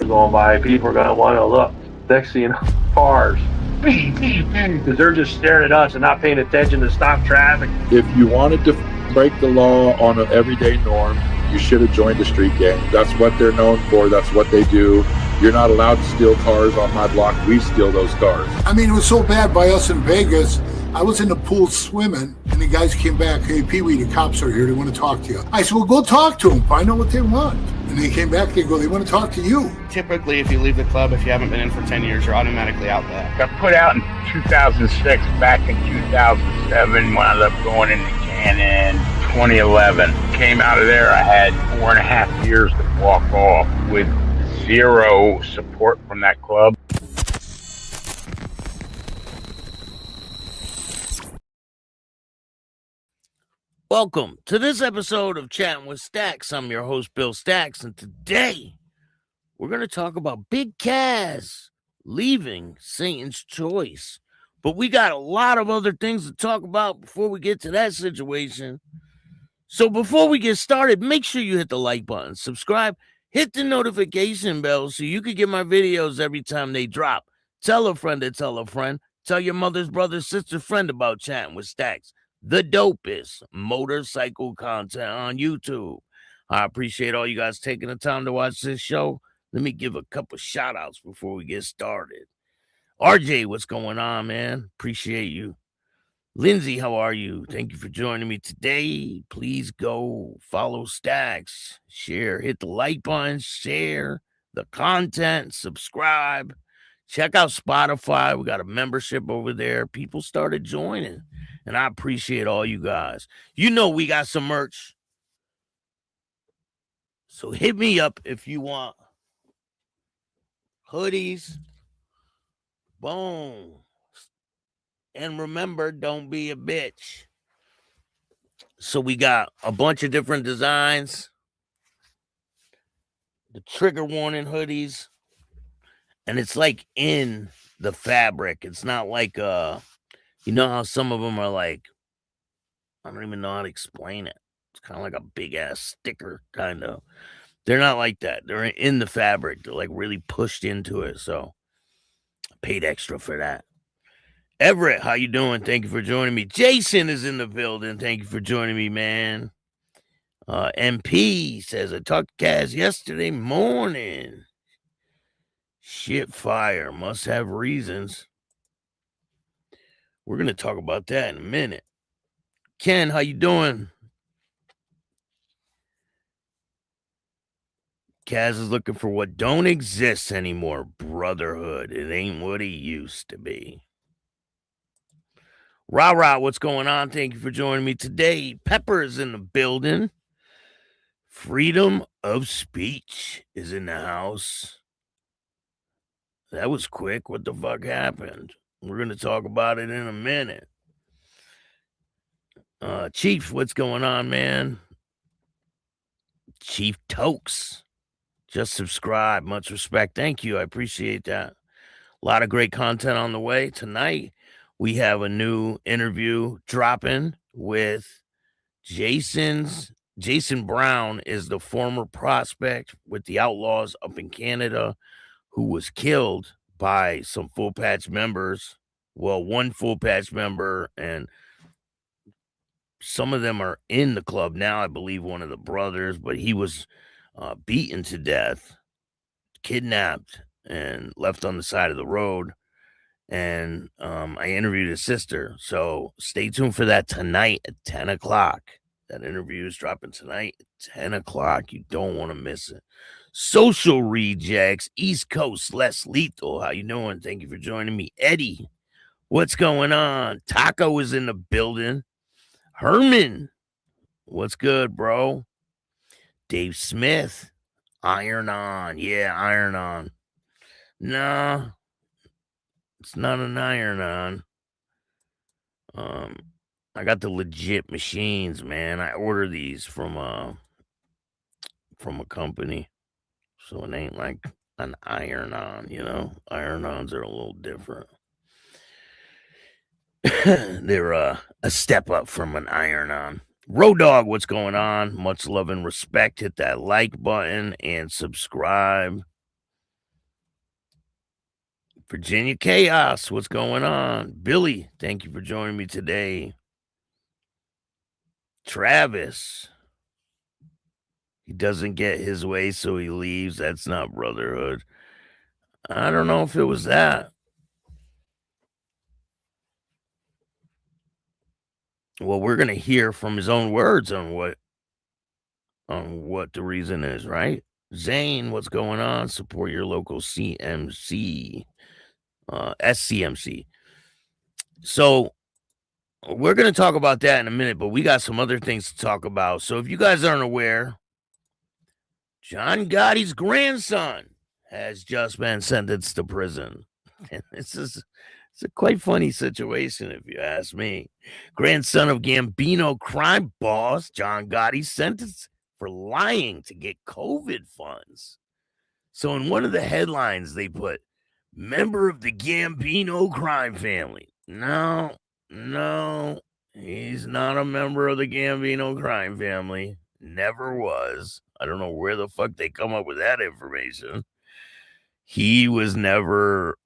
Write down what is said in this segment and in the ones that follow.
going by, people are going to want to look. Next thing you know, cars, because they're just staring at us and not paying attention to stop traffic. If you wanted to break the law on an everyday norm, you should have joined a street gang. That's what they're known for. That's what they do. You're not allowed to steal cars on my block. We steal those cars. I mean, it was so bad by us in Vegas. I was in the pool swimming, and the guys came back. Hey, Pee-wee, the cops are here. They want to talk to you. I said, well, go talk to them. Find out what they want. And they came back. They go, they want to talk to you. Typically, if you leave the club, if you haven't been in for 10 years, you're automatically out back. Got put out in 2006. Back in 2007, wound up going into Cannon. 2011. Came out of there. I had 4.5 years to walk off with zero support from that club. Welcome to this episode of Chattin With Staxx. I'm your host, Bill Staxx, and today we're going to talk about Big Kaz leaving Satan's Choice. But we got a lot of other things to talk about before we get to that situation. So before we get started, make sure you hit the like button, subscribe, hit the notification bell so you can get my videos every time they drop. Tell a friend to tell a friend. Tell your mother's brother, sister, friend about Chattin With Staxx, the dopest motorcycle content on YouTube. I appreciate all you guys taking the time to watch this show. Let me give a couple shout outs before we get started. RJ, what's going on, man? Appreciate you. Lindsay, how are you? Thank you for joining me today. Please go follow Staxx, share, hit the like button, share the content, subscribe. Check out Spotify. We got a membership over there. People started joining, and I appreciate all you guys. You know we got some merch, so hit me up if you want hoodies. Boom. And remember, don't be a bitch. So we got a bunch of different designs. The trigger warning hoodies. And it's like in the fabric. It's not like, you know how some of them are like, I don't even know how to explain it. It's kind of like a big ass sticker, kind of. They're not like that. They're in the fabric. They're like really pushed into it. So I paid extra for that. Everett, how you doing? Thank you for joining me. Jason is in the building. Thank you for joining me, man. MP says, I talked to Kaz yesterday morning. Shit fire. Must have reasons. We're going to talk about that in a minute. Ken, how you doing? Kaz is looking for what don't exist anymore. Brotherhood. It ain't what it used to be. Rah, what's going on? Thank you for joining me today. Pepper is in the building. Freedom of speech is in the house. That was quick. What the fuck happened? We're going to talk about it in a minute. Chief, what's going on, man? Chief Tokes. Just subscribe. Much respect. Thank you. I appreciate that. A lot of great content on the way. Tonight, we have a new interview dropping with Jason Brown is the former prospect with the Outlaws up in Canada who was killed by some full patch members. Well, one full patch member, and some of them are in the club now. I believe one of the brothers, but he was beaten to death, kidnapped, and left on the side of the road. And I interviewed his sister. So stay tuned for that tonight at 10 o'clock. That interview is dropping tonight at 10 o'clock. You don't want to miss it. Social Rejects, East Coast, Less Lethal. How you doing? Thank you for joining me. Eddie, what's going on? Taco is in the building. Herman, what's good, bro? Dave Smith, Iron On. Yeah, Iron On. Nah. It's not an iron on. I got the legit machines, man. I order these from a company, so it ain't like an iron on, you know. Iron ons are a little different. They're a step up from an iron on. Road Dog, what's going on? Much love and respect. Hit that like button and subscribe. Virginia Chaos, what's going on? Billy, thank you for joining me today. Travis, he doesn't get his way, so he leaves. That's not brotherhood. I don't know if it was that. Well, we're going to hear from his own words on what the reason is, right? Zane, what's going on? Support your local CMC, SCMC. So we're going to talk about that in a minute, but we got some other things to talk about. So if you guys aren't aware, John Gotti's grandson has just been sentenced to prison. And it's a quite funny situation, if you ask me. Grandson of Gambino crime boss John Gotti sentenced for lying to get COVID funds. So in one of the headlines, they put, member of the Gambino crime family. No, he's not a member of the Gambino crime family. Never was. I don't know where the fuck they come up with that information. He was never,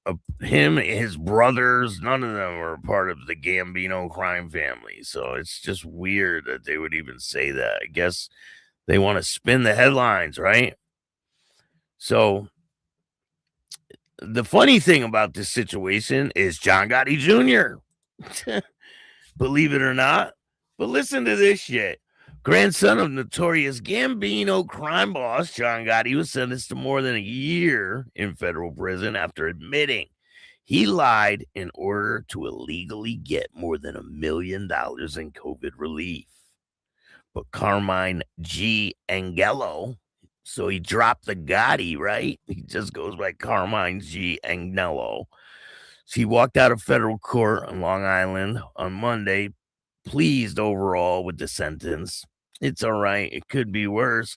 him, his brothers, none of them were part of the Gambino crime family. So it's just weird that they would even say that. I guess they want to spin the headlines, right? So the funny thing about this situation is John Gotti Jr., believe it or not. But listen to this shit. Grandson of notorious Gambino crime boss John Gotti was sentenced to more than a year in federal prison after admitting he lied in order to illegally get more than $1 million in COVID relief. But Carmine G. Angelo, so he dropped the Gotti, right? He just goes by Carmine G. Angelo. So he walked out of federal court on Long Island on Monday, pleased overall with the sentence. It's all right. It could be worse.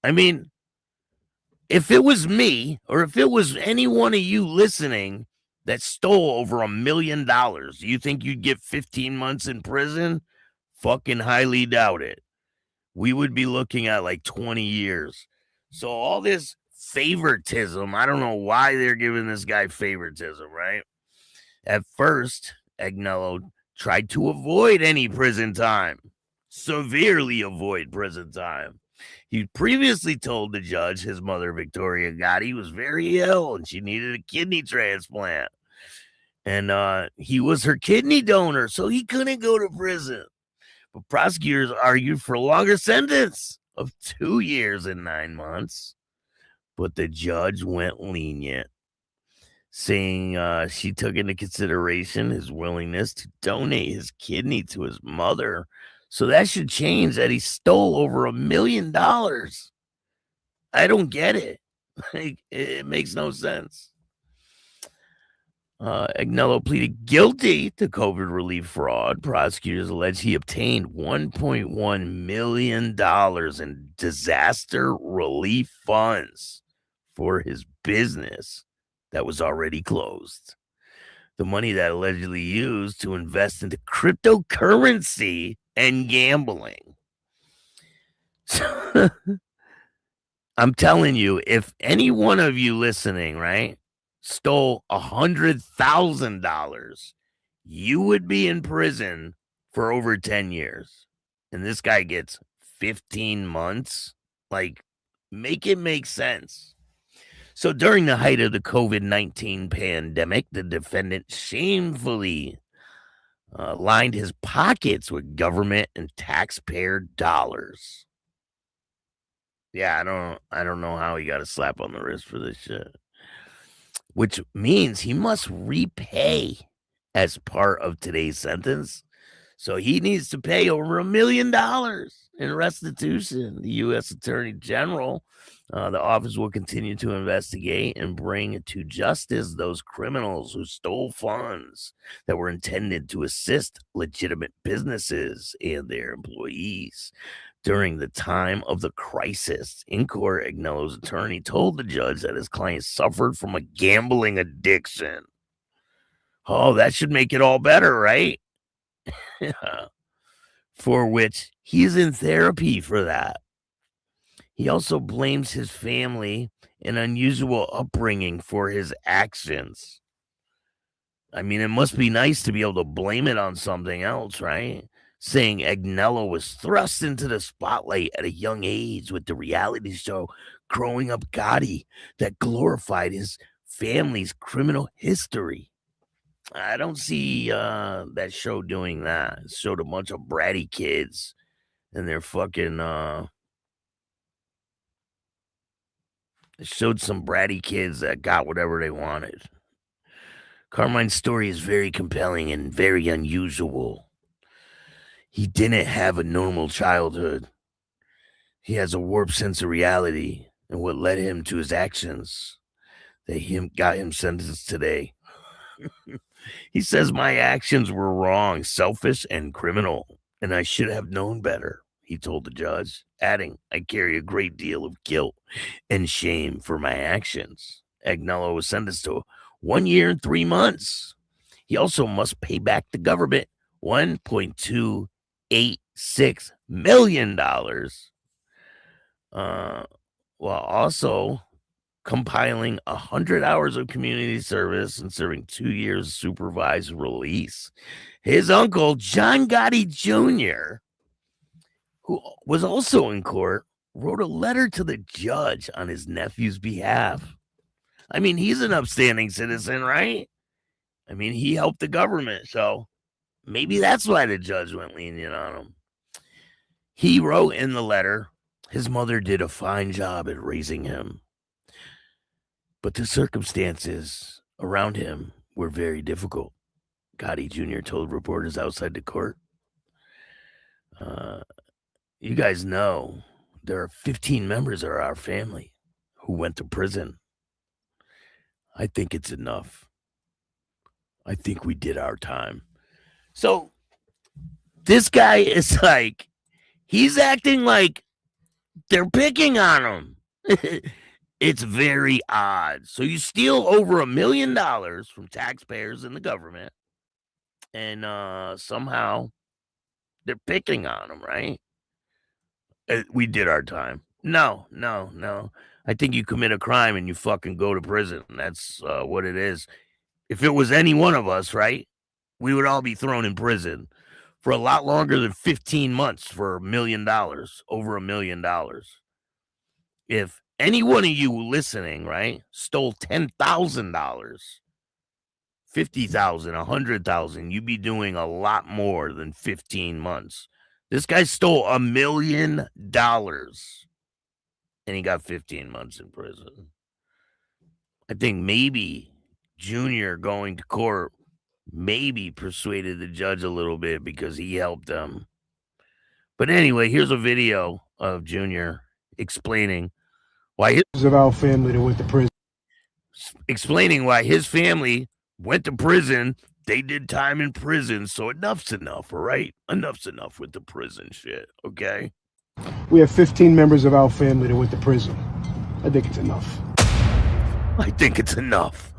I mean, if it was me or if it was any one of you listening that stole over $1 million, do you think you'd get 15 months in prison? Fucking highly doubt it. We would be looking at like 20 years. So all this favoritism, I don't know why they're giving this guy favoritism, right? At first, Agnello tried to avoid any prison time, severely avoid prison time. He previously told the judge his mother, Victoria Gotti, was very ill and she needed a kidney transplant. And he was her kidney donor, so he couldn't go to prison. But prosecutors argued for a longer sentence of 2 years and 9 months. But the judge went lenient, saying she took into consideration his willingness to donate his kidney to his mother. So that should change that he stole over $1 million. I don't get it. It makes no sense. Agnello pleaded guilty to COVID relief fraud. Prosecutors allege he obtained $1.1 million in disaster relief funds for his business that was already closed. The money that allegedly used to invest into cryptocurrency and gambling. I'm telling you, if any one of you listening, right, stole $100,000, you would be in prison for over 10 years. And this guy gets 15 months. Like, make it make sense. So during the height of the COVID-19 pandemic, the defendant shamefully lined his pockets with government and taxpayer dollars. Yeah, I don't know how he got a slap on the wrist for this shit. Which means he must repay as part of today's sentence. So he needs to pay over $1 million in restitution. The U.S. Attorney General, the office will continue to investigate and bring to justice those criminals who stole funds that were intended to assist legitimate businesses and their employees. During the time of the crisis, in court, Agnello's attorney told the judge that his client suffered from a gambling addiction. Oh, that should make it all better, right? For which he's in therapy for that. He also blames his family and unusual upbringing for his actions. I mean, it must be nice to be able to blame it on something else, right? Saying Agnello was thrust into the spotlight at a young age with the reality show Growing Up Gotti that glorified his family's criminal history. I don't see that show doing that. It showed a bunch of bratty kids and they're fucking it showed some bratty kids that got whatever they wanted. Carmine's story is very compelling and very unusual. He didn't have a normal childhood. He has a warped sense of reality and what led him to his actions that got him sentenced today. He says my actions were wrong, selfish, and criminal, and I should have known better, he told the judge, adding, I carry a great deal of guilt and shame for my actions. Agnello was sentenced to 1 year and 3 months. He also must pay back the government $1.286 million, while also compiling 100 hours of community service and serving 2 years supervised release. His uncle, John Gotti Jr., who was also in court, wrote a letter to the judge on his nephew's behalf. I mean, he's an upstanding citizen, right? I mean, he helped the government, so maybe that's why the judge went lenient on him. He wrote in the letter, his mother did a fine job at raising him, but the circumstances around him were very difficult, Gotti Jr. told reporters outside the court. You guys know there are 15 members of our family who went to prison. I think it's enough. I think we did our time. So this guy is like, he's acting like they're picking on him. It's very odd. So you steal over $1 million from taxpayers and the government, and somehow they're picking on him, right? We did our time. No. I think you commit a crime and you fucking go to prison. That's what it is. If it was any one of us, right, we would all be thrown in prison for a lot longer than 15 months for $1 million, over $1 million. If any one of you listening, right, stole $10,000, $50,000, $100,000, you'd be doing a lot more than 15 months. This guy stole $1 million and he got 15 months in prison. I think maybe Junior going to court maybe persuaded the judge a little bit because he helped them. But anyway, here's a video of Junior explaining why his family that went to prison. Explaining why his family went to prison. They did time in prison, so enough's enough, all right? Enough's enough with the prison shit, okay? We have 15 members of our family that went to prison. I think it's enough. I think it's enough.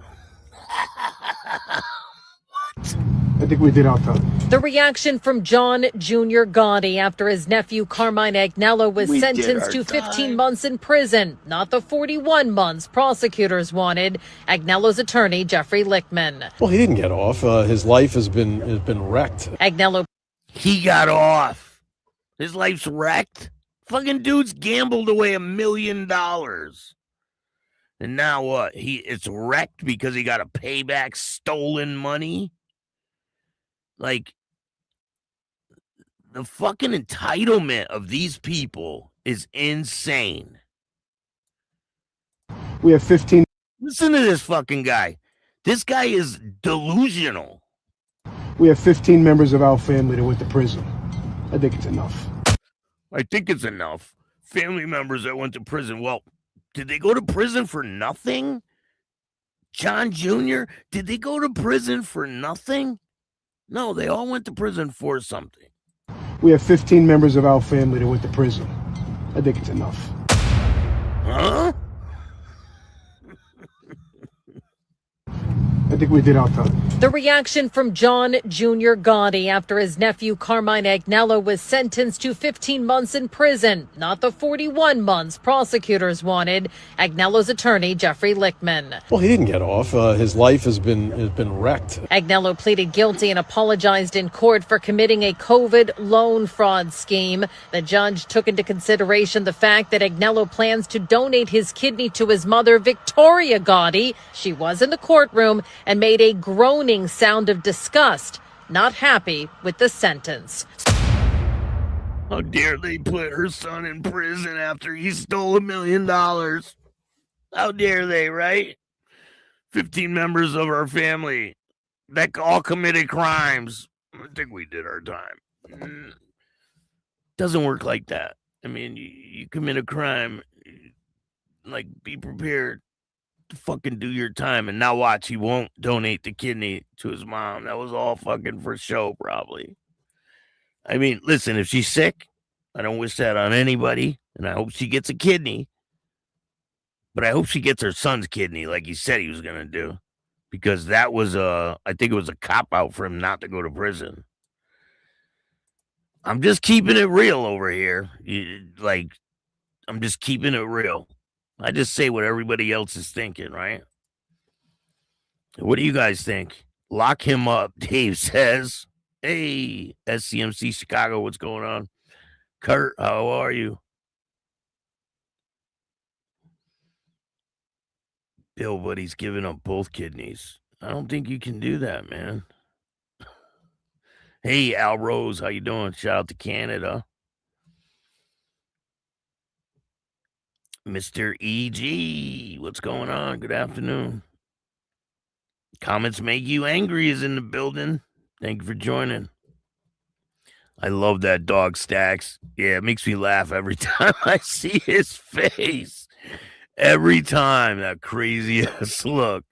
I think we did our time. The reaction from John Jr. Gotti after his nephew Carmine Agnello was sentenced to 15 months in prison, not the 41 months prosecutors wanted. Agnello's attorney, Jeffrey Lichtman. Well, he didn't get off. His life has been wrecked. Agnello. He got off. His life's wrecked. Fucking dude's gambled away $1 million. And now what? It's wrecked because he got to pay back stolen money? Like, the fucking entitlement of these people is insane. We have 15. Listen to this fucking guy. This guy is delusional. We have 15 members of our family that went to prison. I think it's enough. I think it's enough. Family members that went to prison. Well, did they go to prison for nothing? John Jr., did they go to prison for nothing? No, they all went to prison for something. We have 15 members of our family that went to prison. I think it's enough. Huh? I think we did our time. The reaction from John Jr. Gotti after his nephew Carmine Agnello was sentenced to 15 months in prison, not the 41 months prosecutors wanted. Agnello's attorney, Jeffrey Lichtman. Well, he didn't get off. His life has been wrecked. Agnello pleaded guilty and apologized in court for committing a COVID loan fraud scheme. The judge took into consideration the fact that Agnello plans to donate his kidney to his mother, Victoria Gotti. She was in the courtroom and made a groaning sound of disgust, not happy with the sentence. How dare they put her son in prison after he stole $1 million? How dare they, right? 15 members of our family that all committed crimes. I think we did our time. Doesn't work like that. I mean, you commit a crime, like, be prepared to fucking do your time. And now watch, he won't donate the kidney to his mom. That was all fucking for show, probably. I mean, listen, if she's sick, I don't wish that on anybody, and I hope she gets a kidney. But I hope she gets her son's kidney like he said he was going to do. Because that was I think it was a cop-out for him not to go to prison. I'm just keeping it real over here. I'm just keeping it real. I just say what everybody else is thinking, right? What do you guys think? Lock him up, Dave says. Hey, SCMC Chicago, what's going on? Kurt, how are you? Bill, but he's giving up both kidneys. I don't think you can do that, man. Hey, Al Rose, how you doing? Shout out to Canada. Mr. EG, what's going on? Good afternoon. Comments make you angry is in the building. Thank you for joining. I love that dog, Staxx. Yeah, it makes me laugh every time I see his face. Every time, that crazy ass look.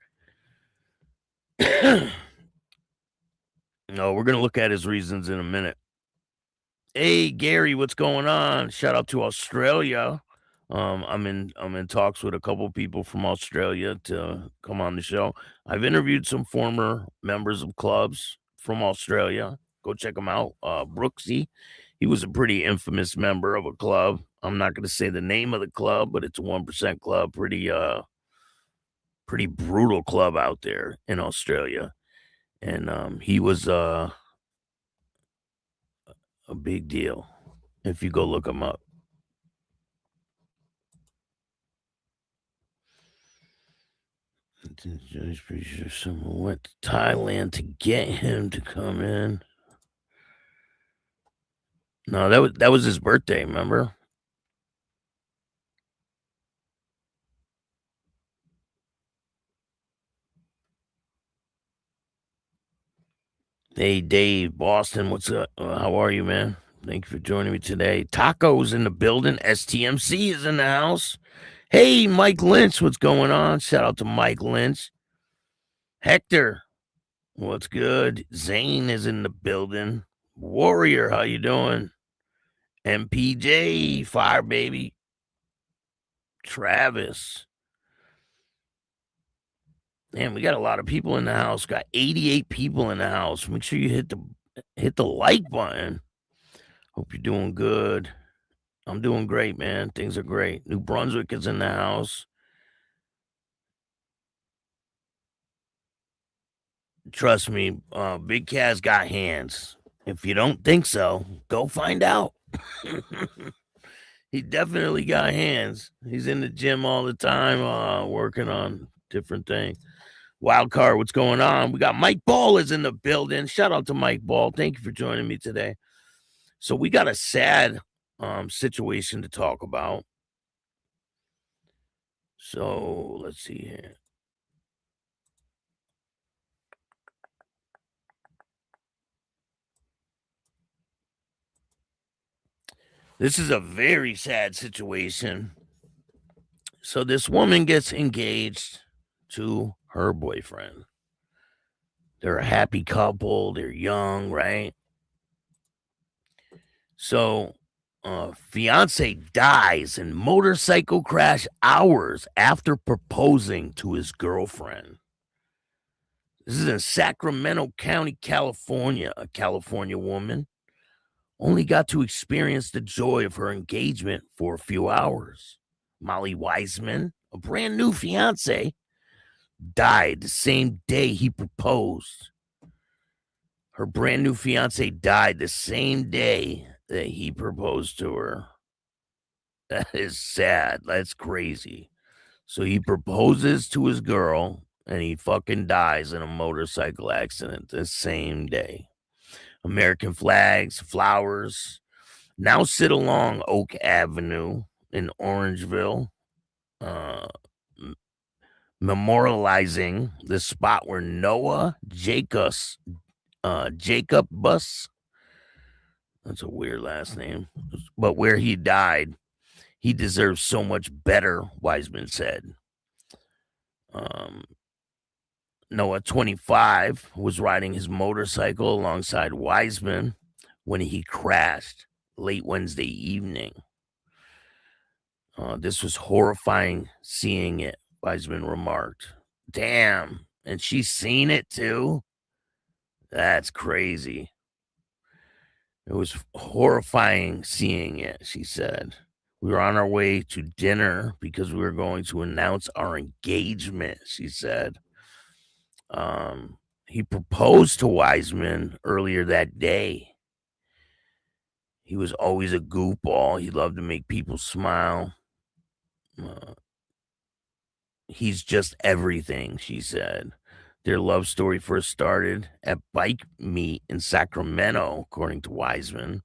No, we're going to look at his reasons in a minute. Hey, Gary, what's going on? Shout out to Australia. I'm in talks with a couple people from Australia to come on the show. I've interviewed some former members of clubs from Australia. Go check them out. Brooksy, he was a pretty infamous member of a club. I'm not going to say the name of the club, but it's a 1% club. Pretty brutal club out there in Australia. And he was a big deal if you go look him up. I'm pretty sure someone went to Thailand to get him to come in. No, that was his birthday, remember? Hey, Dave, Boston, what's up? How are you, man? Thank you for joining me today. Taco's in the building. STMC is in the house. Hey, Mike Lynch, what's going on? Shout out to Mike Lynch. Hector, what's good? Zane is in the building. Warrior, how you doing? MPJ, fire baby. Travis. Man, we got a lot of people in the house. Got 88 people in the house. Make sure you hit the like button. Hope you're doing good. I'm doing great, man. Things are great. New Brunswick is in the house. Trust me, Big Cat's got hands. If you don't think so, go find out. He definitely got hands. He's in the gym all the time, working on different things. Wild card, what's going on? We got Mike Ball is in the building. Shout out to Mike Ball. Thank you for joining me today. So we got a sad situation to talk about. So let's see here. This is a very sad situation. So this woman gets engaged to her boyfriend. They're a happy couple. They're young, right? So fiance dies in motorcycle crash hours after proposing to his girlfriend. This is in Sacramento County, California. A California woman only got to experience the joy of her engagement for a few hours. Molly Wiseman, a brand new fiance, died the same day he proposed. Her brand new fiance died the same day that he proposed to her. That is sad. That's crazy. So he proposes to his girl and he fucking dies in a motorcycle accident the same day. American flags, flowers now sit along Oak Avenue in Orangeville, memorializing the spot where Noah Jacob Bus, that's a weird last name, but where he died. He deserves so much better, Wiseman said. Noah, 25, was riding his motorcycle alongside Wiseman when he crashed late Wednesday evening. This was horrifying seeing it, Wiseman remarked. Damn, and she's seen it too? That's crazy. It was horrifying seeing it, she said. We were on our way to dinner because we were going to announce our engagement, she said. He proposed to Wiseman earlier that day. He was always a goofball. He loved to make people smile. He's just everything, she said. Their love story first started at bike meet in Sacramento, according to Wiseman.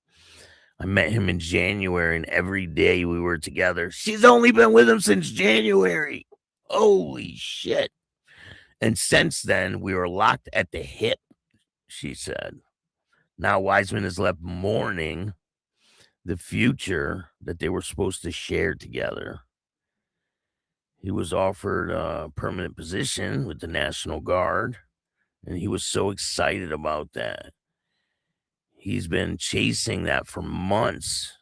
I met him in January, and every day we were together. She's only been with him since January. Holy shit. And since then, we were locked at the hip, she said. Now Wiseman is left mourning the future that they were supposed to share together. He was offered a permanent position with the National Guard, and he was so excited about that. He's been chasing that for months.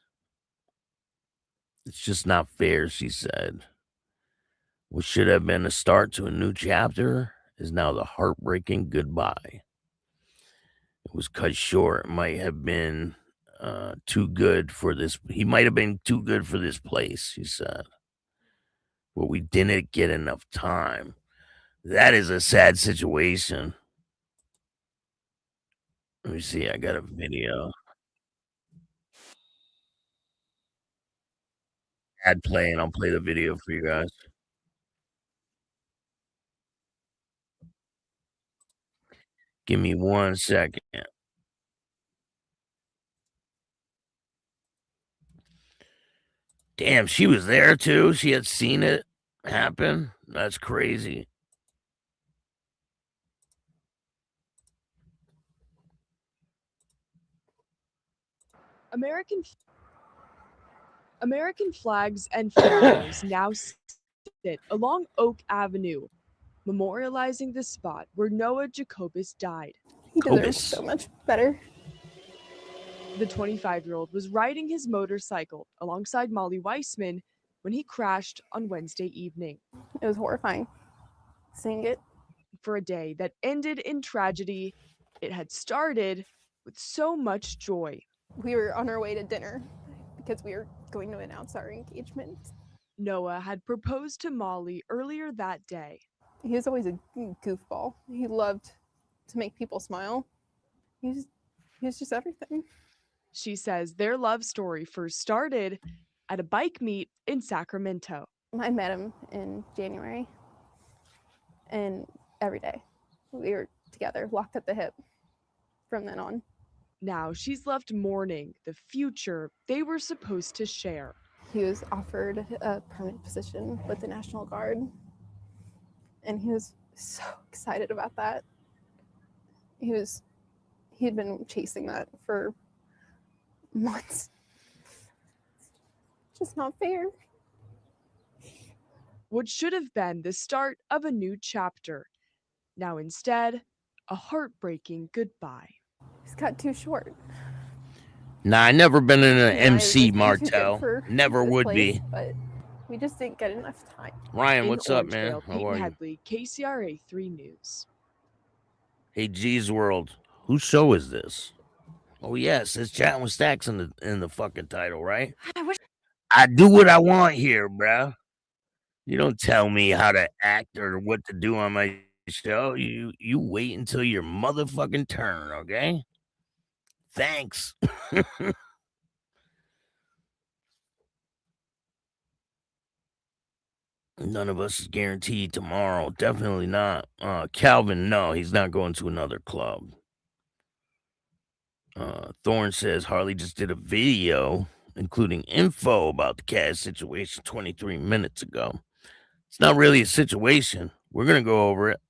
It's just not fair, she said. What should have been a start to a new chapter is now the heartbreaking goodbye. It was cut short. It might have been too good for this. He might have been too good for this place, she said. But we didn't get enough time. That is a sad situation. Let me see. I got a video. Ad play, and I'll play the video for you guys. Give me 1 second. Damn, she was there too. She had seen it happen. That's crazy. American flags and flowers now sit along Oak Avenue, memorializing the spot where Noah Jacobus died. He deserves so much better. The 25-year-old was riding his motorcycle alongside Molly Wiseman when he crashed on Wednesday evening. It was horrifying seeing it. For a day that ended in tragedy, it had started with so much joy. We were on our way to dinner because we were going to announce our engagement. Noah had proposed to Molly earlier that day. He was always a goofball. He loved to make people smile. He was just everything. She says their love story first started at a bike meet in Sacramento. I met him in January, and every day we were together, locked at the hip from then on. Now she's left mourning the future they were supposed to share. He was offered a permanent position with the National Guard, and he was so excited about that. He had been chasing that for months. It's just not fair. What should have been the start of a new chapter, now instead, a heartbreaking goodbye. He's got too short. Nah, I never been in an Yeah, MC, too Martel. good for Never this would place, be. But we just didn't get enough time. Ryan, In what's up, man? Orangeville, How Peyton are you? Headley, KCRA 3 News. Hey, G's World, whose show is this? Oh, yeah, it says Chattin With Staxx in the fucking title, right? I do what I want here, bruh. You don't tell me how to act or what to do on my show. You wait until your motherfucking turn, okay? Thanks. None of us is guaranteed tomorrow. Definitely not. Calvin, no, he's not going to another club. Thorne says Harley just did a video including info about the Cash situation 23 minutes ago. It's not really a situation. We're going to go over it.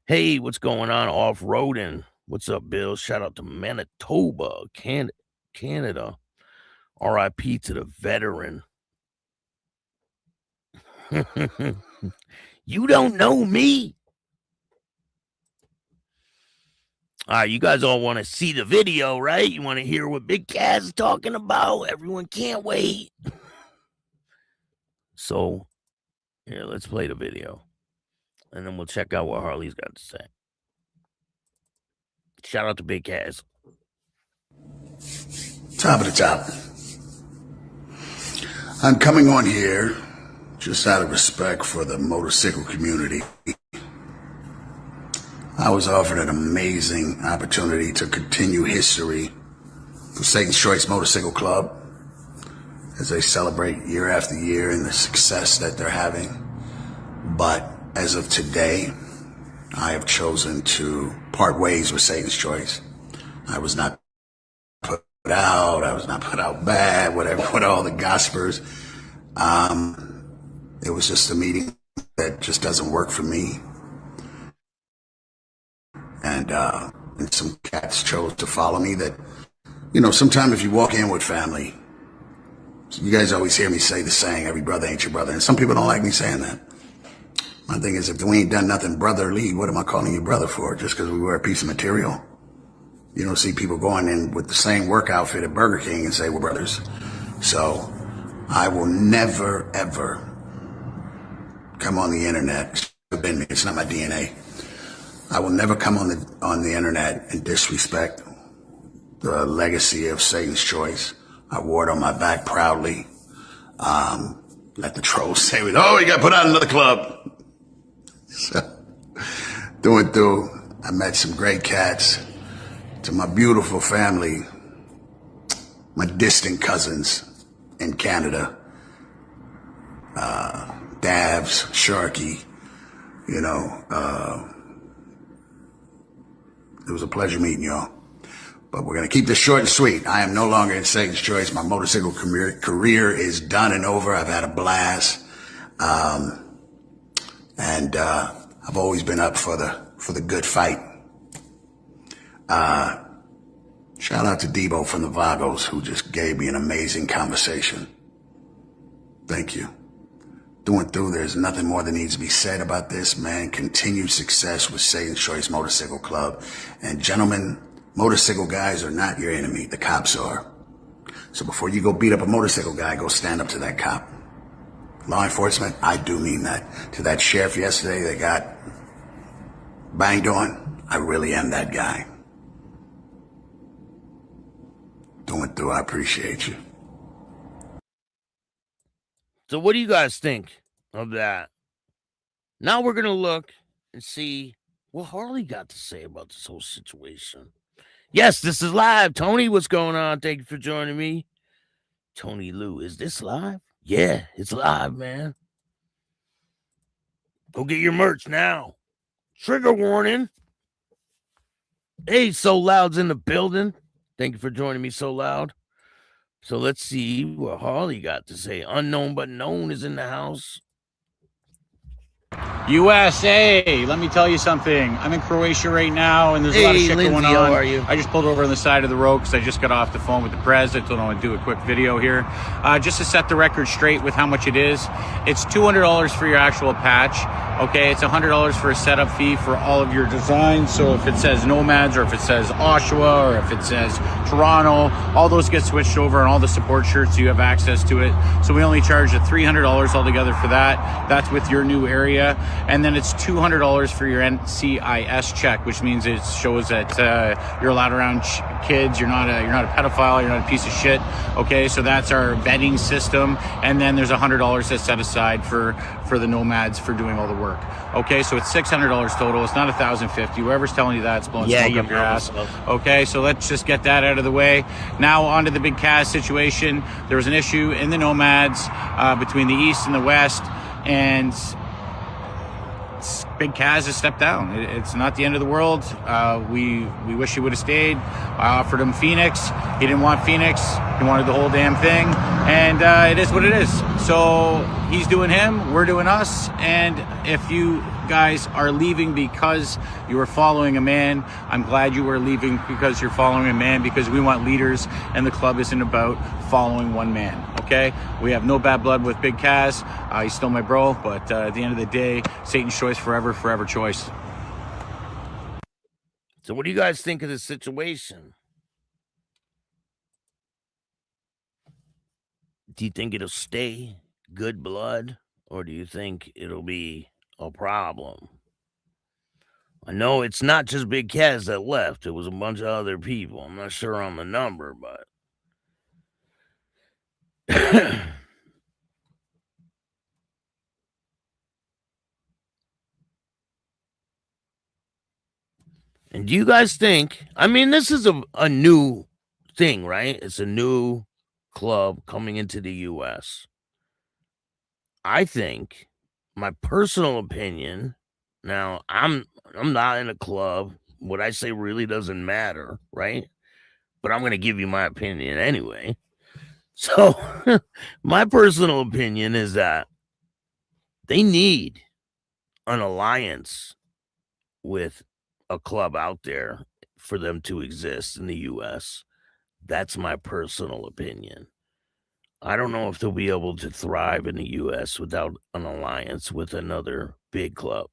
Hey, what's going on off-roading? What's up, Bill? Shout out to Manitoba, Canada. R.I.P. to the veteran. You don't know me. You guys all want to see the video, right? You want to hear what Big Cass is talking about? Everyone can't wait. So, here, let's play the video. And then we'll check out what Harley's got to say. Shout out to Big Cass. Top of the top. I'm coming on here just out of respect for the motorcycle community. I was offered an amazing opportunity to continue history for Satan's Choice Motorcycle Club as they celebrate year after year and the success that they're having. But as of today, I have chosen to part ways with Satan's Choice. I was not put out. I was not put out bad, whatever, with all the gossipers. It was just a meeting that just doesn't work for me. And some cats chose to follow me that, you know, sometimes if you walk in with family, you guys always hear me say the saying, every brother ain't your brother. And some people don't like me saying that. My thing is, if we ain't done nothing brotherly, what am I calling you brother for? Just because we wear a piece of material? You don't see people going in with the same work outfit at Burger King and say we're brothers. So I will never, ever come on the internet. It's not my DNA. I will never come on the internet and disrespect the legacy of Satan's Choice. I wore it on my back proudly. Let the trolls say, oh, you got put out another club. So, through, I met some great cats. To my beautiful family, my distant cousins in Canada, Davs, Sharky, you know, it was a pleasure meeting y'all. But we're going to keep this short and sweet. I am no longer in Satan's Choice. My motorcycle career is done and over. I've had a blast. And I've always been up for the good fight. Shout out to Debo from the Vagos, who just gave me an amazing conversation. Thank you. Through, there's nothing more that needs to be said about this, man. Continued success with Satan's Choice Motorcycle Club. And gentlemen, motorcycle guys are not your enemy. The cops are. So before you go beat up a motorcycle guy, go stand up to that cop. Law enforcement, I do mean that. To that sheriff yesterday that got banged on, I really am that guy. Through, I appreciate you. So what do you guys think of that? Now we're going to look and see what Harley got to say about this whole situation. Yes, this is live. Tony, what's going on? Thank you for joining me. Tony Lou, is this live? Yeah, it's live, man. Go get your merch now. Trigger warning. Hey, So Loud's in the building. Thank you for joining me, So Loud. So let's see what Harley got to say. Unknown but known is in the house. USA, let me tell you something. I'm in Croatia right now, and there's a lot of shit Lindsay, going on. how are you? I just pulled over on the side of the road because I just got off the phone with the president. I want to do a quick video here. Just to set the record straight with how much it is. It's $200 for your actual patch. Okay, it's $100 for a setup fee for all of your designs. So if it says Nomads, or if it says Oshawa, or if it says Toronto, all those get switched over, and all the support shirts, you have access to it. So we only charge $300 altogether for that. That's with your new area. And then it's $200 for your NCIS check, which means it shows that you're allowed around kids. You're not a pedophile. You're not a piece of shit. Okay, so that's our vetting system. And then there's $100 that's set aside for the nomads for doing all the work. Okay, so it's $600 total. It's not $1,050. Whoever's telling you that, it's blowing smoke up your ass. Okay, so let's just get that out of the way. Now on to the Big Kaz situation. There was an issue in the nomads between the East and the West, and Big Kaz has stepped down. It's not the end of the world. We wish he would have stayed. I offered him Phoenix. He didn't want Phoenix. He wanted the whole damn thing. And it is what it is. So he's doing him. We're doing us. And if you guys are leaving because you are following a man, I'm glad you are leaving because you're following a man, because we want leaders, and the club isn't about following one man. Okay, we have no bad blood with Big Kaz. He's still my bro, but at the end of the day, Satan's choice forever, forever choice. So what do you guys think of this situation? Do you think it'll stay good blood, or do you think it'll be a problem? I know it's not just Big Kaz that left. It was a bunch of other people. I'm not sure on the number, but and do you guys think, I mean, this is a new thing, right? It's a new club coming into the US. I think, my personal opinion, now I'm not in a club. What I say really doesn't matter, right? But I'm going to give you my opinion anyway. So my personal opinion is that they need an alliance with a club out there for them to exist in the US. That's my personal opinion. I don't know if they'll be able to thrive in the US without an alliance with another big club.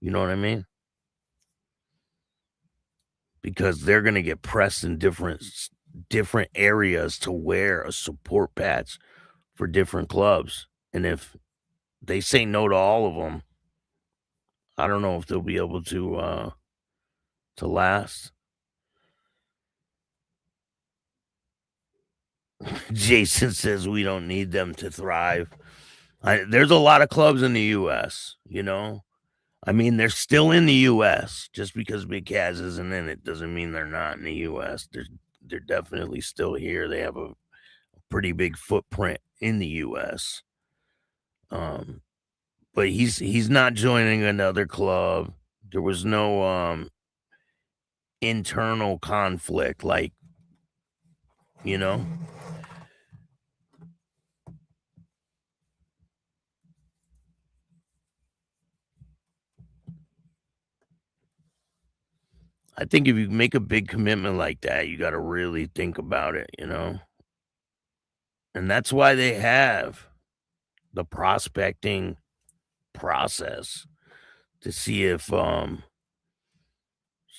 You know what I mean? Because they're going to get pressed in different areas to wear a support patch for different clubs. And if they say no to all of them, I don't know if they'll be able to last. Jason says we don't need them to thrive. There's a lot of clubs in the U.S., you know? I mean, they're still in the U.S. Just because Big Kaz isn't in it doesn't mean they're not in the U.S. They're definitely still here. They have a pretty big footprint in the U.S. But he's not joining another club. There was no internal conflict, like, you know? I think if you make a big commitment like that, you got to really think about it, you know? And that's why they have the prospecting process to see if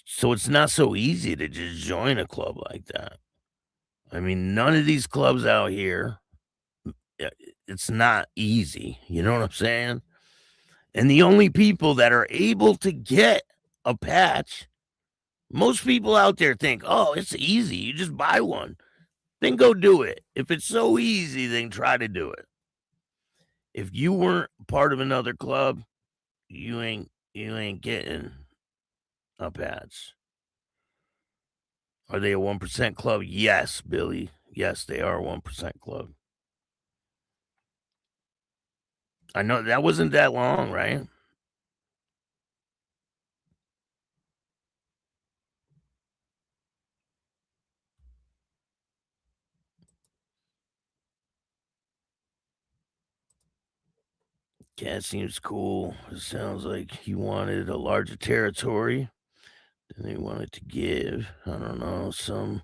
so it's not so easy to just join a club like that. I mean, none of these clubs out here, it's not easy. You know what I'm saying? And the only people that are able to get a patch, most people out there think, oh, it's easy. You just buy one. Then go do it. If it's so easy, then try to do it. If you weren't part of another club, you ain't getting a patch. Are they a 1% club? Yes, Billy. Yes, they are a 1% club. I know that wasn't that long, right? Cat seems cool. It sounds like he wanted a larger territory than he wanted to give. I don't know. Some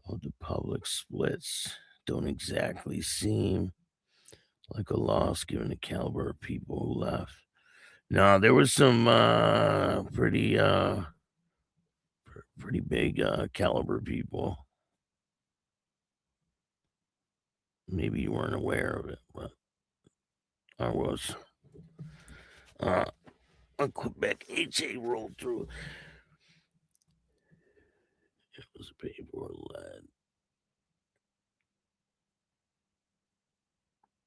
of the public splits don't exactly seem like a loss given the caliber of people who left. No, there was some pretty big caliber people. Maybe you weren't aware of it, but I was. A Quebec HA rolled through. It was paper or lead.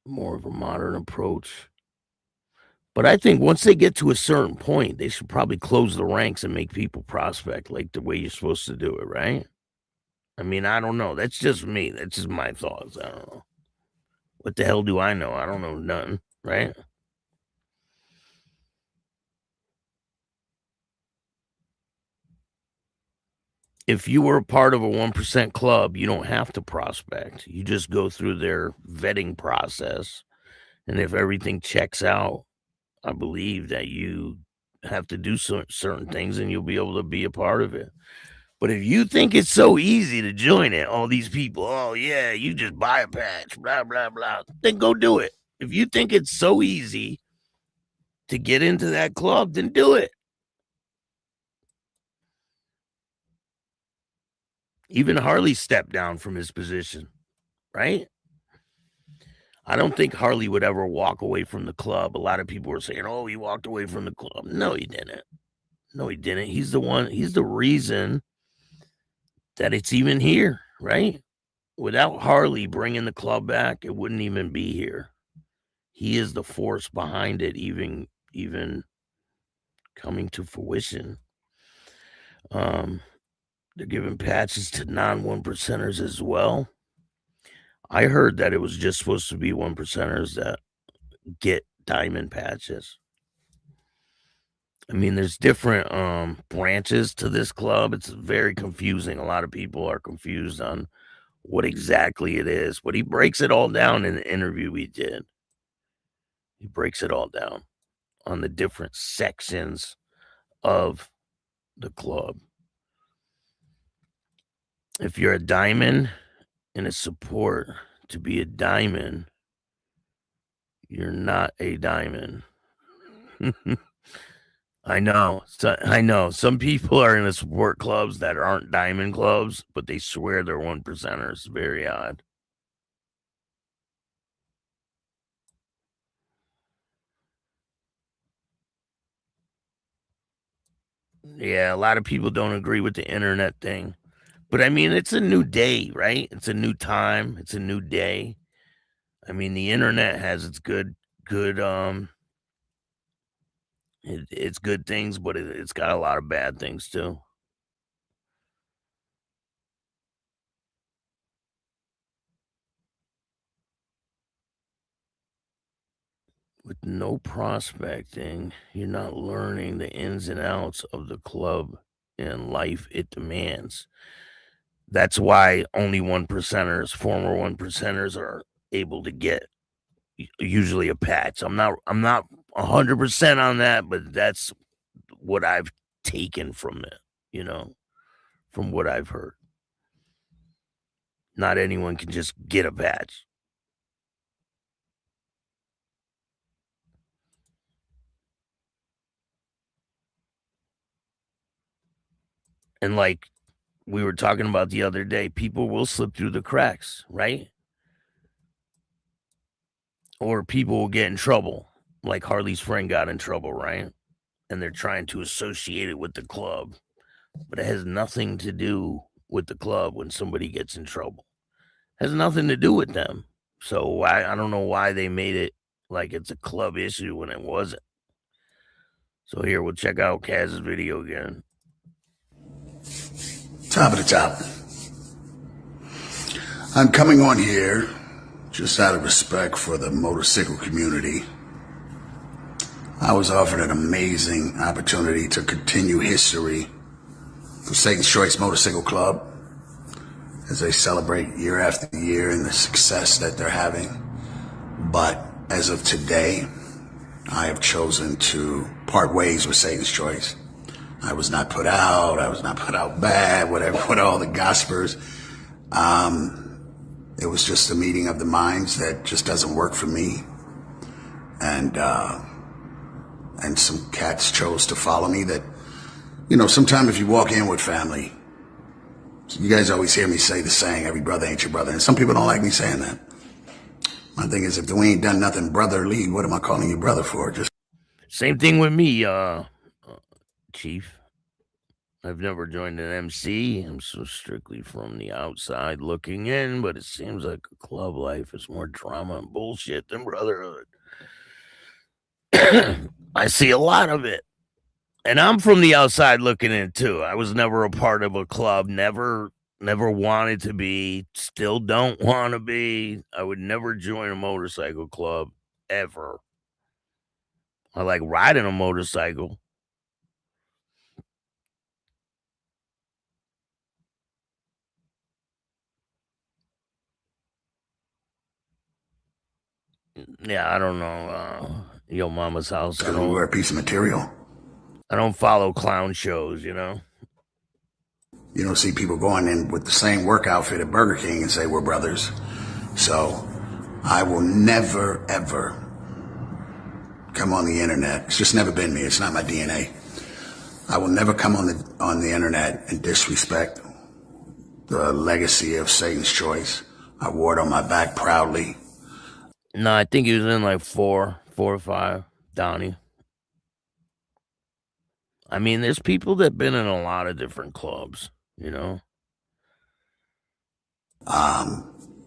More of a modern approach. But I think once they get to a certain point, they should probably close the ranks and make people prospect like the way you're supposed to do it, right? I mean, I don't know. That's just me. That's just my thoughts. I don't know. What the hell do I know? I don't know nothing, right? If you were a part of a 1% club, you don't have to prospect. You just go through their vetting process. And if everything checks out, I believe that you have to do certain things and you'll be able to be a part of it. But if you think it's so easy to join it, all these people, oh, yeah, you just buy a patch, blah, blah, blah, then go do it. If you think it's so easy to get into that club, then do it. Even Harley stepped down from his position, right? I don't think Harley would ever walk away from the club. A lot of people were saying, oh, he walked away from the club. No, he didn't. No, he didn't. He's the reason that it's even here, right? Without Harley bringing the club back, it wouldn't even be here. He is the force behind it, even coming to fruition. They're giving patches to non-1%ers as well. I heard that it was just supposed to be 1%ers that get diamond patches. I mean, there's different branches to this club. It's very confusing. A lot of people are confused on what exactly it is. But he breaks it all down in the interview we did. He breaks it all down on the different sections of the club. If you're a diamond and a support, to be a diamond, you're not a diamond. I know. Some people are in the support clubs that aren't diamond clubs, but they swear they're 1%ers. Very odd. Yeah, a lot of people don't agree with the internet thing. But I mean, it's a new day, right? It's a new time. It's a new day. I mean, the internet has its good it's good things, but it's got a lot of bad things too. With no prospecting, you're not learning the ins and outs of the club and life it demands. That's why only 1%ers, former 1%ers, are able to get usually a patch. I'm not 100% on that, but that's what I've taken from it, from what I've heard. Not anyone can just get a patch. And like we were talking about the other day, people will slip through the cracks, right? Or people will get in trouble, like Harley's friend got in trouble, right? And they're trying to associate it with the club. But it has nothing to do with the club when somebody gets in trouble. It has nothing to do with them. So I don't know why they made it like it's a club issue when it wasn't. So here, we'll check out Kaz's video again. Top of the top. I'm coming on here just out of respect for the motorcycle community. I was offered an amazing opportunity to continue history for Satan's Choice Motorcycle Club as they celebrate year after year and the success that they're having. But as of today, I have chosen to part ways with Satan's Choice. I was not put out. I was not put out bad, whatever, with all the gossipers. It was just a meeting of the minds that just doesn't work for me. And some cats chose to follow me that, sometimes if you walk in with family, you guys always hear me say the saying, every brother ain't your brother. And some people don't like me saying that. My thing is, if we ain't done nothing brotherly, what am I calling you brother for? Same thing with me, Chief. I've never joined an MC. I'm so strictly from the outside looking in, but it seems like a club life is more drama and bullshit than brotherhood. I see a lot of it. And I'm from the outside looking in too. I was never a part of a club, never wanted to be, still don't want to be. I would never join a motorcycle club, ever. I like riding a motorcycle. Yeah, I don't know. Yo Mama's House. Because we were a piece of material. I don't follow clown shows, you know? You don't see people going in with the same work outfit at Burger King and say we're brothers. So I will never, ever come on the internet. It's just never been me. It's not my DNA. I will never come on the internet and disrespect the legacy of Satan's Choice. I wore it on my back proudly. No, I think he was in like 4 or 5, Donnie. I mean, there's people that have been in a lot of different clubs, you know?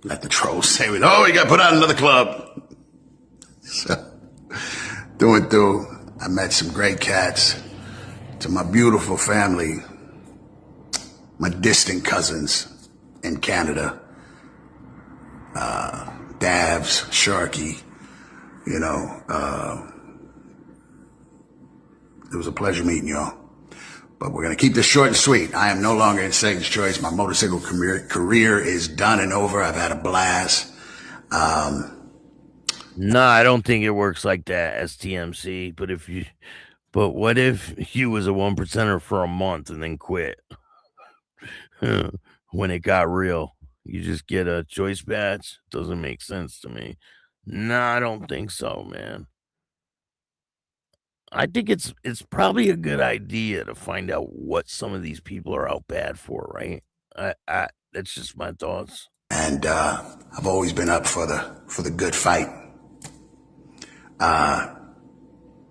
Let the trolls say, oh, you got put out another club. So, through, I met some great cats. To my beautiful family, my distant cousins in Canada, Davs, Sharky, you know, it was a pleasure meeting y'all. But we're going to keep this short and sweet. I am no longer in Satan's Choice. My motorcycle career is done and over. I've had a blast. No, I don't think it works like that, STMC. But what if you was a 1%er for a month and then quit? When it got real, you just get a choice badge? Doesn't make sense to me. No, I don't think so, man. I think it's probably a good idea to find out what some of these people are out bad for, right? That's just my thoughts. And I've always been up for the good fight.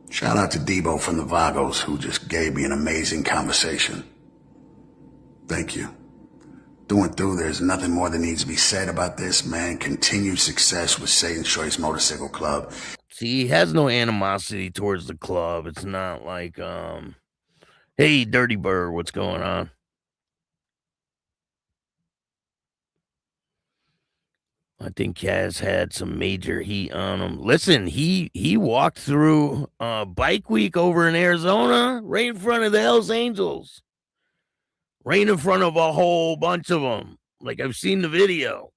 Shout out to Debo from the Vagos, who just gave me an amazing conversation. Thank you. Through, there's nothing more that needs to be said about this, man. Continued success with Satan's Choice Motorcycle Club. See, he has no animosity towards the club. It's not like, hey, Dirty Bird, what's going on? I think Kaz had some major heat on him. Listen, he walked through Bike Week over in Arizona right in front of the Hells Angels. Right in front of a whole bunch of them. Like, I've seen the video.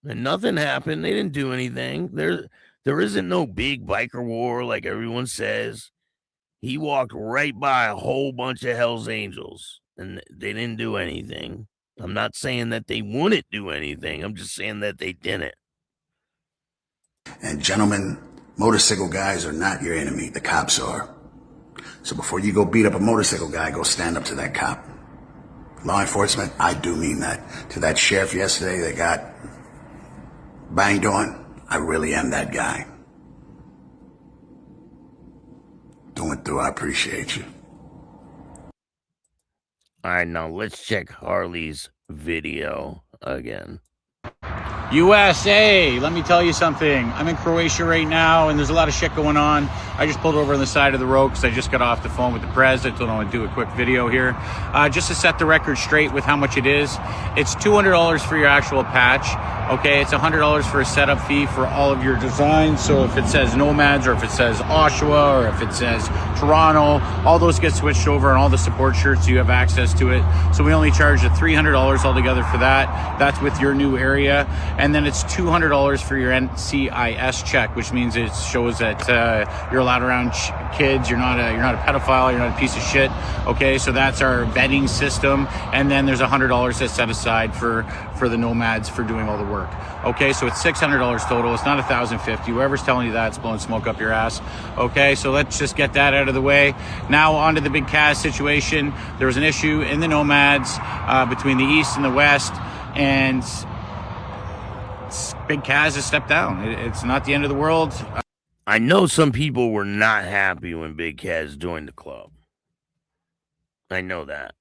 And nothing happened. They didn't do anything. There isn't no big biker war like everyone says. He walked right by a whole bunch of Hells Angels. And they didn't do anything. I'm not saying that they wouldn't do anything. I'm just saying that they didn't. And gentlemen, motorcycle guys are not your enemy. The cops are. So before you go beat up a motorcycle guy, go stand up to that cop. Law enforcement, I do mean that. To that sheriff yesterday that got banged on, I really am that guy. Through, I appreciate you. All right, now let's check Harley's video again. USA, let me tell you something. I'm in Croatia right now, and there's a lot of shit going on. I just pulled over on the side of the road because I just got off the phone with the president. I want to do a quick video here. Just to set the record straight with how much it is. It's $200 for your actual patch. Okay, it's $100 for a setup fee for all of your designs. So if it says Nomads, or if it says Oshawa, or if it says Toronto, all those get switched over, and all the support shirts, you have access to it. So we only charge the $300 altogether for that. That's with your new area. And then it's $200 for your NCIS check, which means it shows that you're allowed around kids. You're not a pedophile. You're not a piece of shit. Okay, so that's our vetting system. And then there's $100 that's set aside for the Nomads for doing all the work. Okay, so it's $600 total. It's not $1,050. Whoever's telling you that, it's blowing smoke up your ass. Okay, so let's just get that out of the way. Now on to the big Kaz situation. There was an issue in the Nomads between the East and the West, and Big Kaz has stepped down. It's not the end of the world. I know some people were not happy when Big Kaz joined the club. I know that.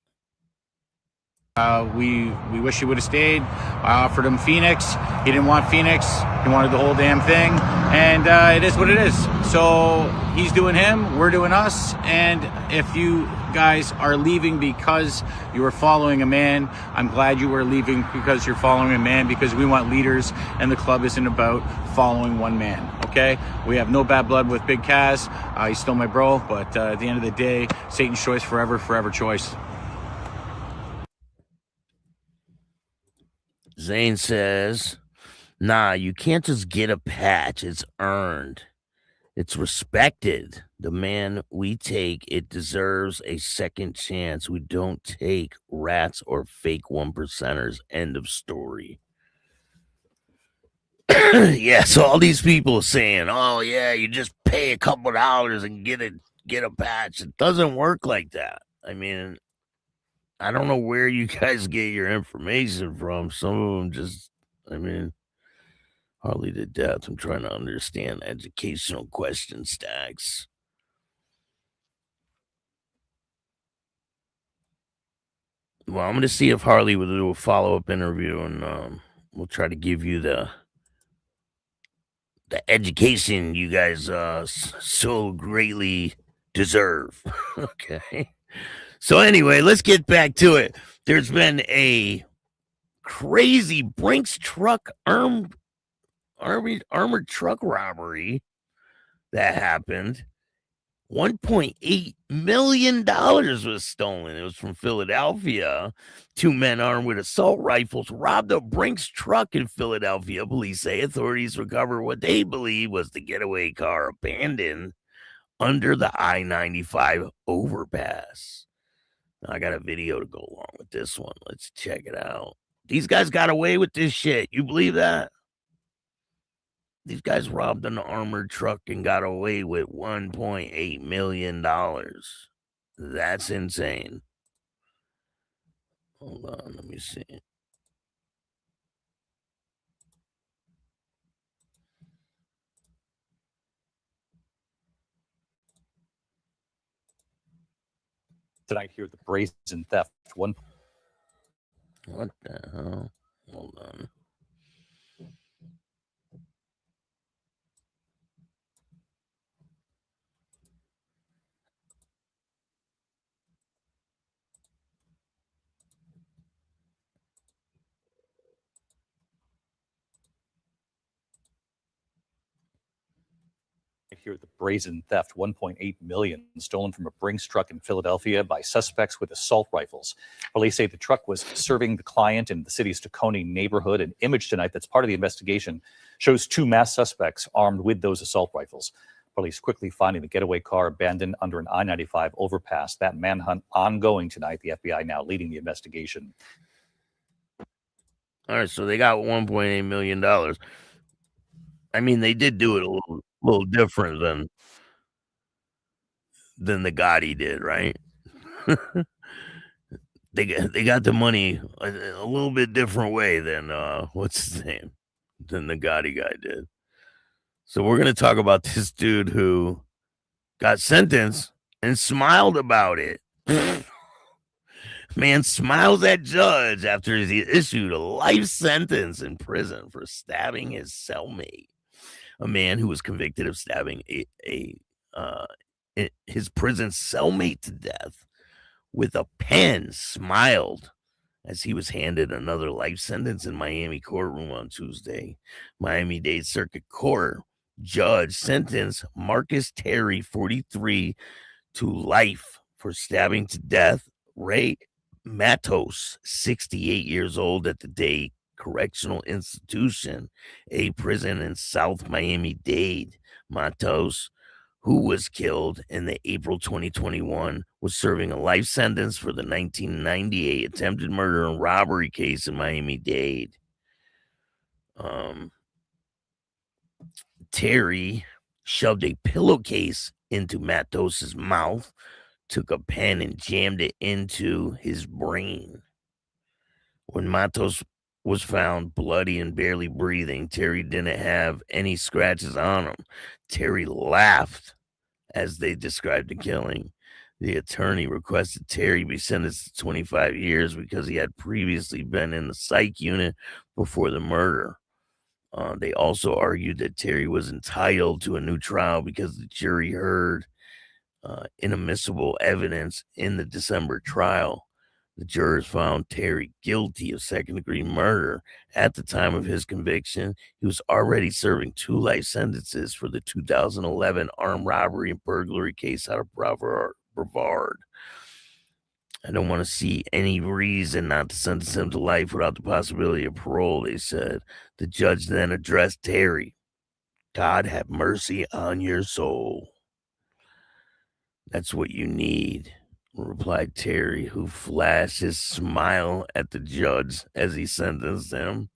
We wish he would have stayed. I offered him Phoenix. He didn't want Phoenix. He wanted the whole damn thing. And it is what it is. So he's doing him. We're doing us. And if you guys are leaving because you were following a man, I'm glad you were leaving because you're following a man, because we want leaders, and the club isn't about following one man. Okay? We have no bad blood with Big Kaz. He's still my bro. But at the end of the day, Satan's choice forever, forever choice. Zane says, nah, you can't just get a patch. It's earned. It's respected. The man we take, it deserves a second chance. We don't take rats or fake 1%ers. End of story. Yeah, so all these people saying, oh, yeah, you just pay a couple dollars and get a patch. It doesn't work like that. I mean, I don't know where you guys get your information from. Some of them just, I mean, hardly to death. I'm trying to understand educational question stacks. Well, I'm going to see if Harley will do a follow-up interview, and we'll try to give you the education you guys so greatly deserve. Okay. So anyway, let's get back to it. There's been a crazy Brinks truck armored truck robbery that happened. $1.8 million was stolen. It was from Philadelphia. 2 men armed with assault rifles robbed a Brinks truck in Philadelphia. Police say authorities recovered what they believe was the getaway car abandoned under the I-95 overpass. Now, I got a video to go along with this one. Let's check it out. These guys got away with this shit. You believe that? These guys robbed an armored truck and got away with $1.8 million. That's insane. Hold on, let me see. Tonight here, the brazen theft. What the hell? Hold on. Here, the brazen theft, 1.8 million stolen from a Brinks truck in Philadelphia by suspects with assault rifles. Police say the truck was serving the client in the city's Tacony neighborhood. An image tonight that's part of the investigation shows 2 masked suspects armed with those assault rifles. Police quickly finding the getaway car abandoned under an I-95 overpass. That manhunt ongoing tonight. The FBI now leading the investigation. All right, so they got $1.8 million. I mean, they did do it a little different than the Gotti did, right? They got the money a little bit different way than what's his name, than the Gotti guy did. So we're gonna talk about this dude who got sentenced and smiled about it. Man smiles at judge after he issued a life sentence in prison for stabbing his cellmate. A man who was convicted of stabbing his prison cellmate to death with a pen smiled as he was handed another life sentence in Miami courtroom on Tuesday. Miami-Dade Circuit Court judge sentenced Marcus Terry, 43, to life for stabbing to death Ray Matos, 68 years old, at the Dade Correctional Institution, a prison in South Miami-Dade. Matos, who was killed in the April 2021, was serving a life sentence for the 1998 attempted murder and robbery case in Miami-Dade. Terry shoved a pillowcase into Matos's mouth, took a pen and jammed it into his brain. When Matos was found bloody and barely breathing. Terry didn't have any scratches on him. Terry laughed as they described the killing. The attorney requested Terry be sentenced to 25 years because he had previously been in the psych unit before the murder. They also argued that Terry was entitled to a new trial because the jury heard inadmissible evidence in the December trial. The jurors found Terry guilty of second-degree murder. At the time of his conviction, he was already serving 2 life sentences for the 2011 armed robbery and burglary case out of Brevard. I don't want to see any reason not to sentence him to life without the possibility of parole, they said. The judge then addressed Terry. God have mercy on your soul. That's what you need, replied Terry, who flashed his smile at the judge as he sentenced him.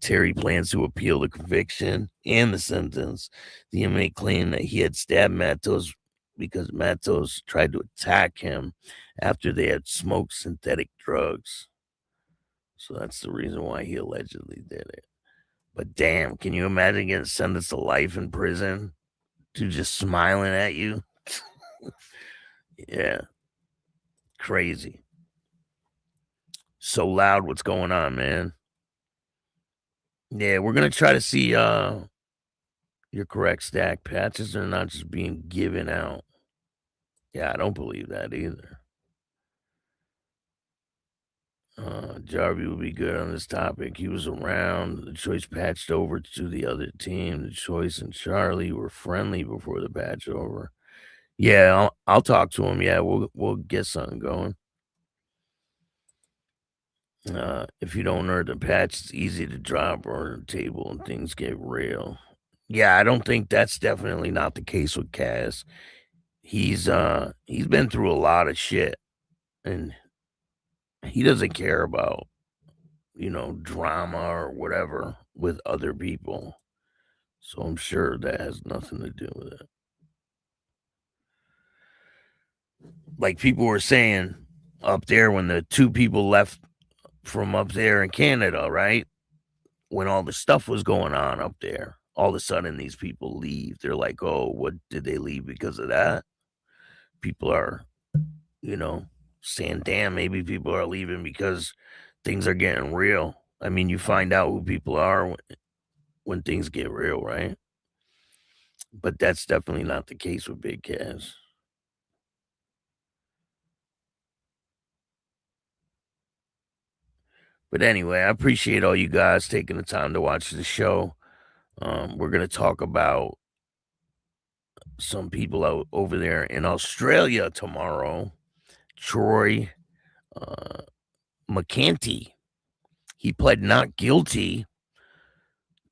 Terry plans to appeal the conviction and the sentence. The inmate claimed that he had stabbed Matos because Matos tried to attack him after they had smoked synthetic drugs. So that's the reason why he allegedly did it. But damn, can you imagine getting sentenced to life in prison? Dude just smiling at you? Yeah. Crazy. So loud, what's going on, man? Yeah, we're going to try to see, you're correct, Stack. Patches are not just being given out. Yeah, I don't believe that either. Jarvie would be good on this topic. He was around. The Choice patched over to the other team. The Choice and Charlie were friendly before the patch over. Yeah, I'll talk to him. Yeah, we'll get something going. If you don't earn the patch, it's easy to drop or on the table and things get real. Yeah, I don't think that's definitely not the case with Kaz. He's been through a lot of shit, and he doesn't care about, drama or whatever with other people. So I'm sure that has nothing to do with it. Like people were saying up there when the 2 people left from up there in Canada, right? When all the stuff was going on up there, all of a sudden these people leave. They're like, oh, what did they leave because of that? People are, saying, damn, maybe people are leaving because things are getting real. I mean, you find out who people are when things get real, right? But that's definitely not the case with Big Kaz. But anyway, I appreciate all you guys taking the time to watch the show. We're going to talk about some people out over there in Australia tomorrow. Troy McCanty. He pled not guilty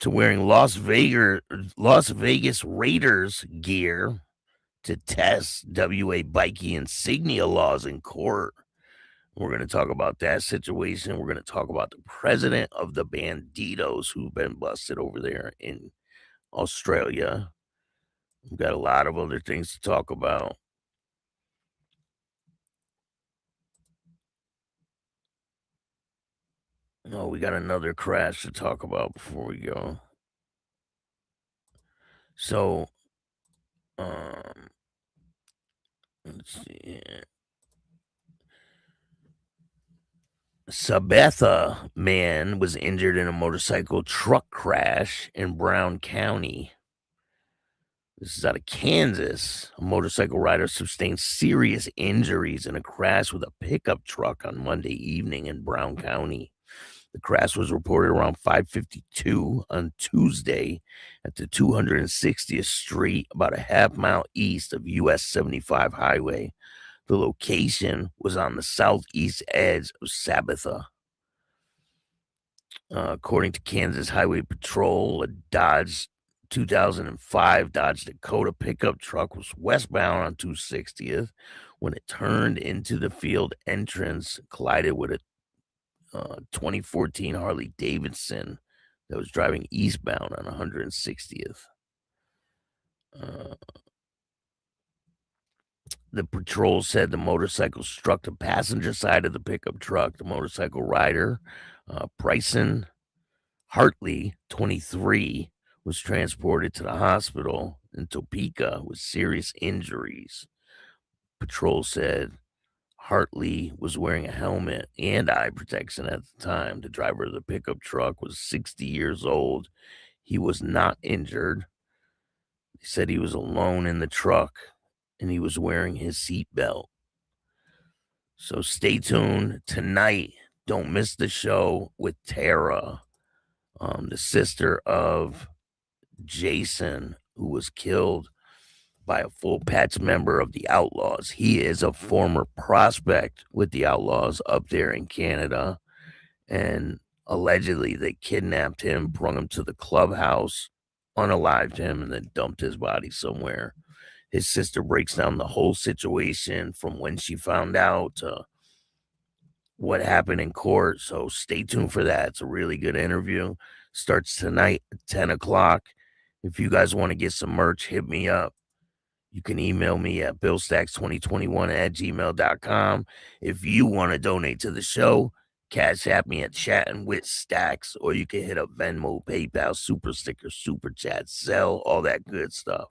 to wearing Las Vegas Raiders gear to test WA bikie insignia laws in court. We're going to talk about that situation. We're going to talk about the president of the Banditos who've been busted over there in Australia. We've got a lot of other things to talk about. Oh, we got another crash to talk about before we go. So, let's see. Sabetha man was injured in a motorcycle truck crash in Brown County. This is out of Kansas. A motorcycle rider sustained serious injuries in a crash with a pickup truck on Monday evening in Brown County. The crash was reported around 5:52 on Tuesday at the 260th Street, about a half mile east of US 75 highway. The location was on the southeast edge of Sabetha. According to Kansas Highway Patrol, a Dodge 2005 Dodge Dakota pickup truck was westbound on 260th when it turned into the field entrance, collided with a 2014 Harley Davidson that was driving eastbound on 160th. The patrol said the motorcycle struck the passenger side of the pickup truck. The motorcycle rider, Bryson Hartley, 23, was transported to the hospital in Topeka with serious injuries. Patrol said Hartley was wearing a helmet and eye protection at the time. The driver of the pickup truck was 60 years old. He was not injured. He said he was alone in the truck and he was wearing his seatbelt. So stay tuned tonight. Don't miss the show with Tara, the sister of Jason, who was killed by a full patch member of the Outlaws. He is a former prospect with the Outlaws up there in Canada, and allegedly they kidnapped him, brought him to the clubhouse, unalived him, and then dumped his body somewhere. His sister breaks down the whole situation from when she found out to what happened in court. So stay tuned for that. It's a really good interview. Starts tonight at 10 o'clock. If you guys want to get some merch, hit me up. You can email me at billstaxx2021@gmail.com. If you want to donate to the show, Cash App me at Chattin With Staxx, or you can hit up Venmo, PayPal, Super Sticker, Super Chat, Zelle, all that good stuff.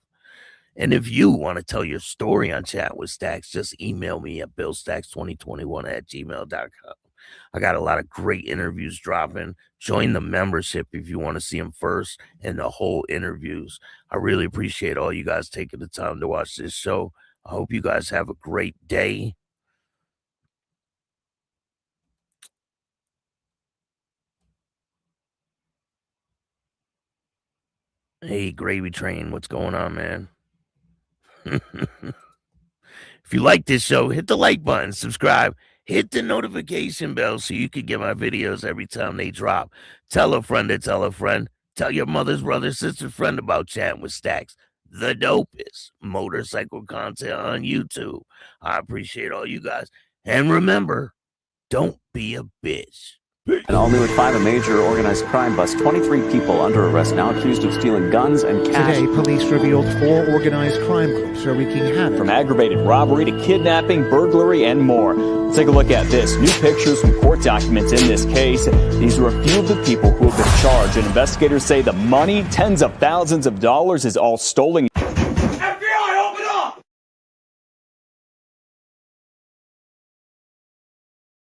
And if you want to tell your story on Chat With Staxx, just email me at billstaxx2021@gmail.com. I got a lot of great interviews dropping. Join the membership if you want to see them first and the whole interviews. I really appreciate all you guys taking the time to watch this show. I hope you guys have a great day. Hey, Gravy Train, what's going on, man? If you like this show, hit the like button, subscribe, hit the notification bell so you can get my videos every time they drop. Tell a friend to tell a friend. Tell your mother's brother, sister, friend about Chatting With Staxx, the dopest motorcycle content on YouTube. I appreciate all you guys. And remember, don't be a bitch. And all new at 5, a major organized crime bust. 23 people under arrest now accused of stealing guns and cash. Today, police revealed 4 organized crime groups are wreaking havoc. From aggravated robbery to kidnapping, burglary, and more. Let's take a look at this. New pictures from court documents in this case. These are a few of the people who have been charged, and investigators say the money, tens of thousands of dollars, is all stolen